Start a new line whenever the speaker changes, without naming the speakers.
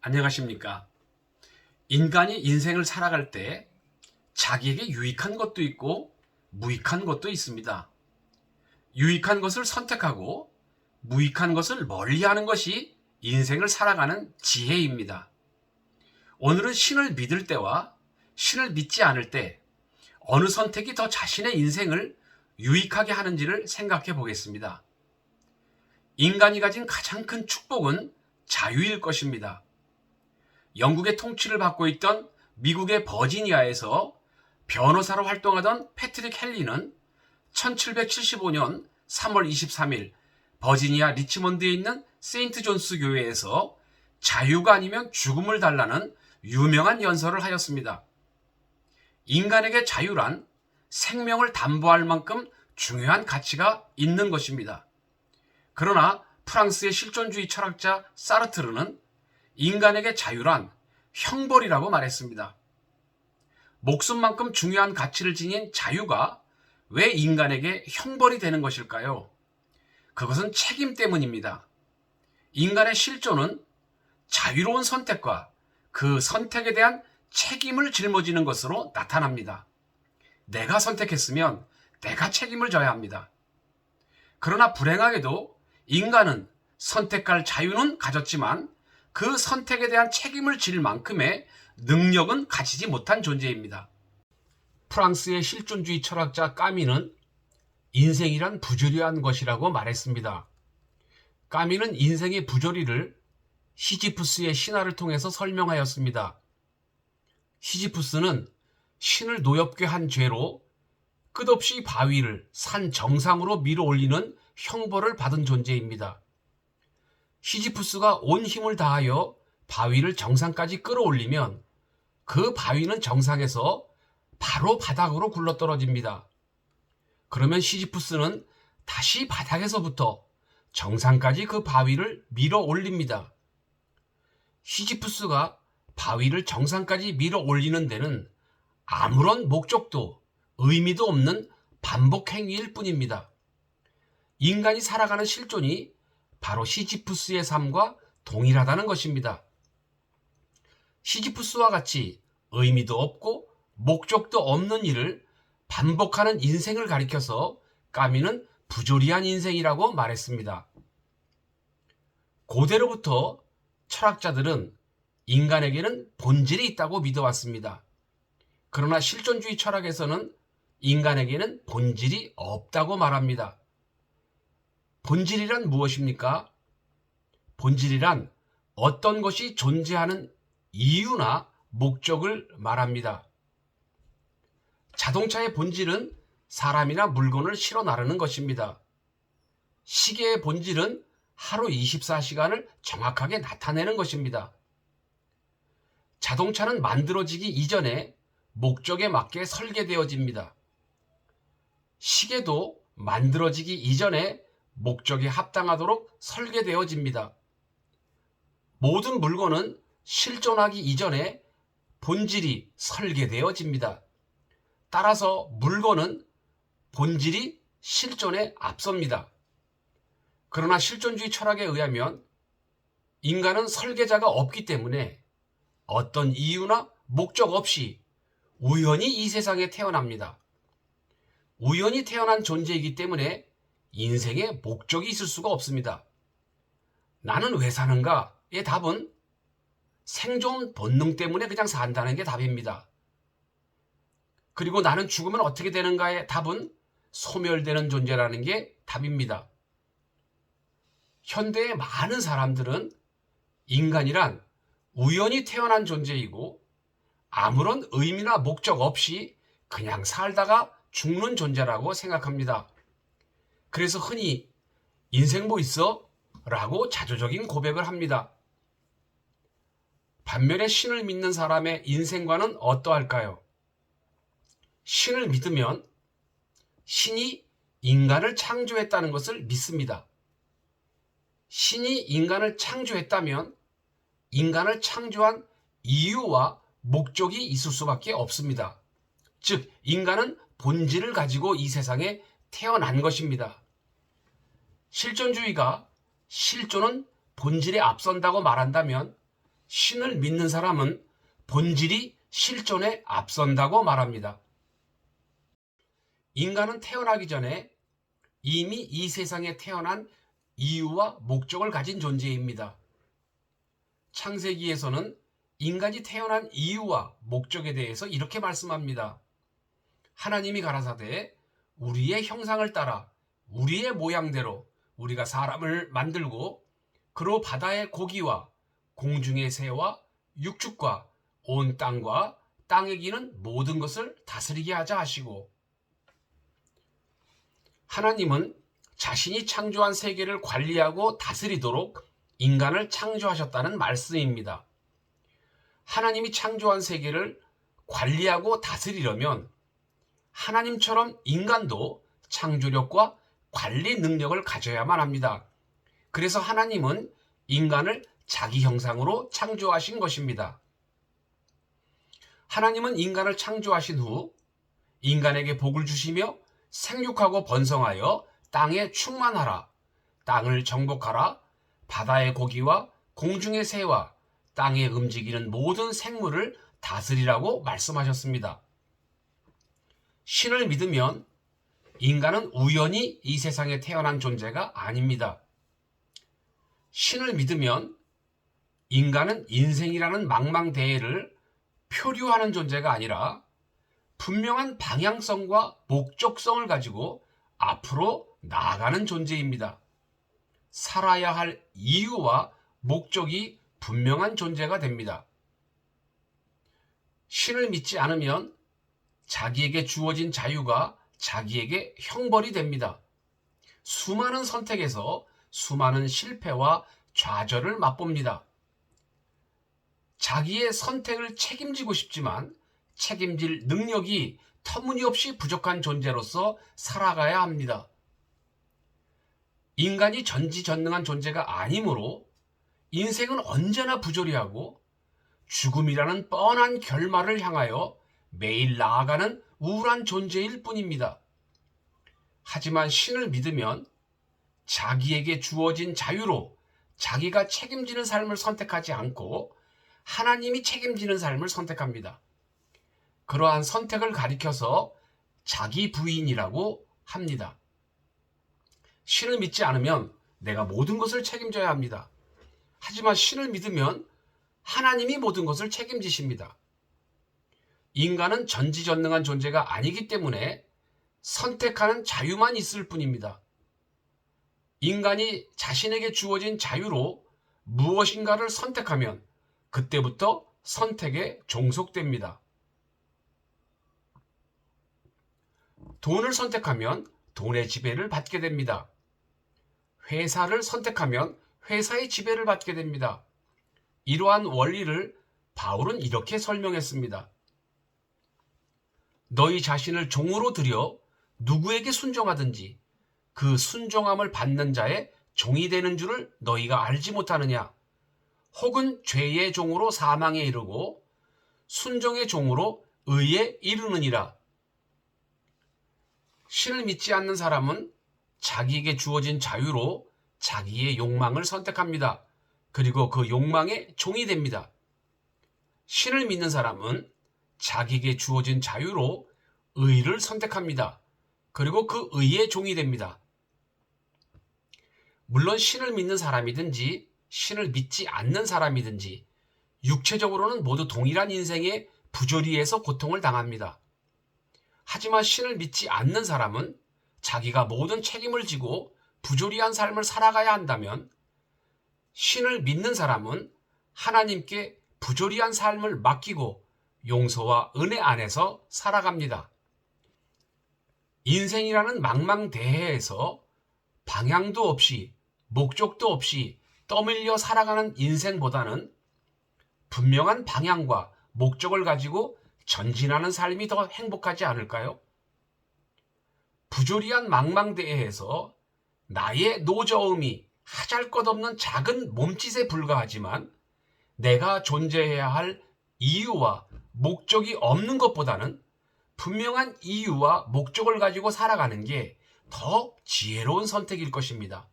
안녕하십니까. 인간이 인생을 살아갈 때 자기에게 유익한 것도 있고 무익한 것도 있습니다. 유익한 것을 선택하고 무익한 것을 멀리하는 것이 인생을 살아가는 지혜입니다. 오늘은 신을 믿을 때와 신을 믿지 않을 때 어느 선택이 더 자신의 인생을 유익하게 하는지를 생각해 보겠습니다. 인간이 가진 가장 큰 축복은 자유일 것입니다. 영국의 통치를 받고 있던 미국의 버지니아에서 변호사로 활동하던 패트릭 헨리는 1775년 3월 23일 버지니아 리치몬드에 있는 세인트 존스 교회에서 자유가 아니면 죽음을 달라는 유명한 연설을 하였습니다. 인간에게 자유란 생명을 담보할 만큼 중요한 가치가 있는 것입니다. 그러나 프랑스의 실존주의 철학자 사르트르는 인간에게 자유란 형벌이라고 말했습니다. 목숨만큼 중요한 가치를 지닌 자유가 왜 인간에게 형벌이 되는 것일까요? 그것은 책임 때문입니다. 인간의 실존은 자유로운 선택과 그 선택에 대한 책임을 짊어지는 것으로 나타납니다. 내가 선택했으면 내가 책임을 져야 합니다. 그러나 불행하게도 인간은 선택할 자유는 가졌지만 그 선택에 대한 책임을 질 만큼의 능력은 가지지 못한 존재입니다. 프랑스의 실존주의 철학자 까미는 인생이란 부조리한 것이라고 말했습니다. 까미는 인생의 부조리를 시지푸스의 신화를 통해서 설명하였습니다. 시지푸스는 신을 노엽게 한 죄로 끝없이 바위를 산 정상으로 밀어 올리는 형벌을 받은 존재입니다. 시지푸스가 온 힘을 다하여 바위를 정상까지 끌어올리면 그 바위는 정상에서 바로 바닥으로 굴러떨어집니다. 그러면 시지푸스는 다시 바닥에서부터 정상까지 그 바위를 밀어 올립니다. 시지푸스가 바위를 정상까지 밀어 올리는 데는 아무런 목적도 의미도 없는 반복 행위일 뿐입니다. 인간이 살아가는 실존이 바로 시지푸스의 삶과 동일하다는 것입니다. 시지푸스와 같이 의미도 없고 목적도 없는 일을 반복하는 인생을 가리켜서 까미는 부조리한 인생이라고 말했습니다. 고대로부터 철학자들은 인간에게는 본질이 있다고 믿어왔습니다. 그러나 실존주의 철학에서는 인간에게는 본질이 없다고 말합니다. 본질이란 무엇입니까? 본질이란 어떤 것이 존재하는 이유나 목적을 말합니다. 자동차의 본질은 사람이나 물건을 실어 나르는 것입니다. 시계의 본질은 하루 24시간을 정확하게 나타내는 것입니다. 자동차는 만들어지기 이전에 목적에 맞게 설계되어집니다. 시계도 만들어지기 이전에 목적에 합당하도록 설계되어집니다. 모든 물건은 실존하기 이전에 본질이 설계되어집니다. 따라서 물건은 본질이 실존에 앞섭니다. 그러나 실존주의 철학에 의하면 인간은 설계자가 없기 때문에 어떤 이유나 목적 없이 우연히 이 세상에 태어납니다. 우연히 태어난 존재이기 때문에 인생에 목적이 있을 수가 없습니다. 나는 왜 사는가의 답은 생존 본능 때문에 그냥 산다는 게 답입니다. 그리고 나는 죽으면 어떻게 되는가의 답은 소멸되는 존재라는 게 답입니다. 현대의 많은 사람들은 인간이란 우연히 태어난 존재이고 아무런 의미나 목적 없이 그냥 살다가 죽는 존재라고 생각합니다. 그래서 흔히 인생 뭐 있어? 라고 자조적인 고백을 합니다. 반면에 신을 믿는 사람의 인생관은 어떠할까요? 신을 믿으면 신이 인간을 창조했다는 것을 믿습니다. 신이 인간을 창조했다면 인간을 창조한 이유와 목적이 있을 수밖에 없습니다. 즉, 인간은 본질을 가지고 이 세상에 태어난 것입니다. 실존주의가 실존은 본질에 앞선다고 말한다면 신을 믿는 사람은 본질이 실존에 앞선다고 말합니다. 인간은 태어나기 전에 이미 이 세상에 태어난 이유와 목적을 가진 존재입니다. 창세기에서는 인간이 태어난 이유와 목적에 대해서 이렇게 말씀합니다. 하나님이 가라사대 우리의 형상을 따라 우리의 모양대로 우리가 사람을 만들고 그로 바다의 고기와 공중의 새와 육축과 온 땅과 땅에 기는 모든 것을 다스리게 하자 하시고, 하나님은 자신이 창조한 세계를 관리하고 다스리도록 인간을 창조하셨다는 말씀입니다. 하나님이 창조한 세계를 관리하고 다스리려면 하나님처럼 인간도 창조력과 관리 능력을 가져야만 합니다. 그래서 하나님은 인간을 자기 형상으로 창조하신 것입니다. 하나님은 인간을 창조하신 후 인간에게 복을 주시며 생육하고 번성하여 땅에 충만하라, 땅을 정복하라, 바다의 고기와 공중의 새와 땅에 움직이는 모든 생물을 다스리라고 말씀하셨습니다. 신을 믿으면 인간은 우연히 이 세상에 태어난 존재가 아닙니다. 신을 믿으면 인간은 인생이라는 망망대해를 표류하는 존재가 아니라 분명한 방향성과 목적성을 가지고 앞으로 나아가는 존재입니다. 살아야 할 이유와 목적이 분명한 존재가 됩니다. 신을 믿지 않으면 자기에게 주어진 자유가 자기에게 형벌이 됩니다. 수많은 선택에서 수많은 실패와 좌절을 맛봅니다. 자기의 선택을 책임지고 싶지만 책임질 능력이 터무니없이 부족한 존재로서 살아가야 합니다. 인간이 전지전능한 존재가 아니므로 인생은 언제나 부조리하고 죽음이라는 뻔한 결말을 향하여 매일 나아가는 우울한 존재일 뿐입니다. 하지만 신을 믿으면 자기에게 주어진 자유로 자기가 책임지는 삶을 선택하지 않고 하나님이 책임지는 삶을 선택합니다. 그러한 선택을 가리켜서 자기 부인이라고 합니다. 신을 믿지 않으면 내가 모든 것을 책임져야 합니다. 하지만 신을 믿으면 하나님이 모든 것을 책임지십니다. 인간은 전지전능한 존재가 아니기 때문에 선택하는 자유만 있을 뿐입니다. 인간이 자신에게 주어진 자유로 무엇인가를 선택하면 그때부터 선택에 종속됩니다. 돈을 선택하면 돈의 지배를 받게 됩니다. 회사를 선택하면 회사의 지배를 받게 됩니다. 이러한 원리를 바울은 이렇게 설명했습니다. 너희 자신을 종으로 들여 누구에게 순종하든지 그 순종함을 받는 자의 종이 되는 줄을 너희가 알지 못하느냐? 혹은 죄의 종으로 사망에 이르고 순종의 종으로 의에 이르느니라. 신을 믿지 않는 사람은 자기에게 주어진 자유로 자기의 욕망을 선택합니다. 그리고 그 욕망의 종이 됩니다. 신을 믿는 사람은 자기에게 주어진 자유로 의를 선택합니다. 그리고 그 의의 종이 됩니다. 물론 신을 믿는 사람이든지 신을 믿지 않는 사람이든지 육체적으로는 모두 동일한 인생의 부조리에서 고통을 당합니다. 하지만 신을 믿지 않는 사람은 자기가 모든 책임을 지고 부조리한 삶을 살아가야 한다면 신을 믿는 사람은 하나님께 부조리한 삶을 맡기고 용서와 은혜 안에서 살아갑니다. 인생이라는 망망대해에서 방향도 없이 목적도 없이 떠밀려 살아가는 인생보다는 분명한 방향과 목적을 가지고 전진하는 삶이 더 행복하지 않을까요? 부조리한 망망대해에서 나의 노저음이 하잘것없는 작은 몸짓에 불과하지만 내가 존재해야 할 이유와 목적이 없는 것보다는 분명한 이유와 목적을 가지고 살아가는 게 더 지혜로운 선택일 것입니다.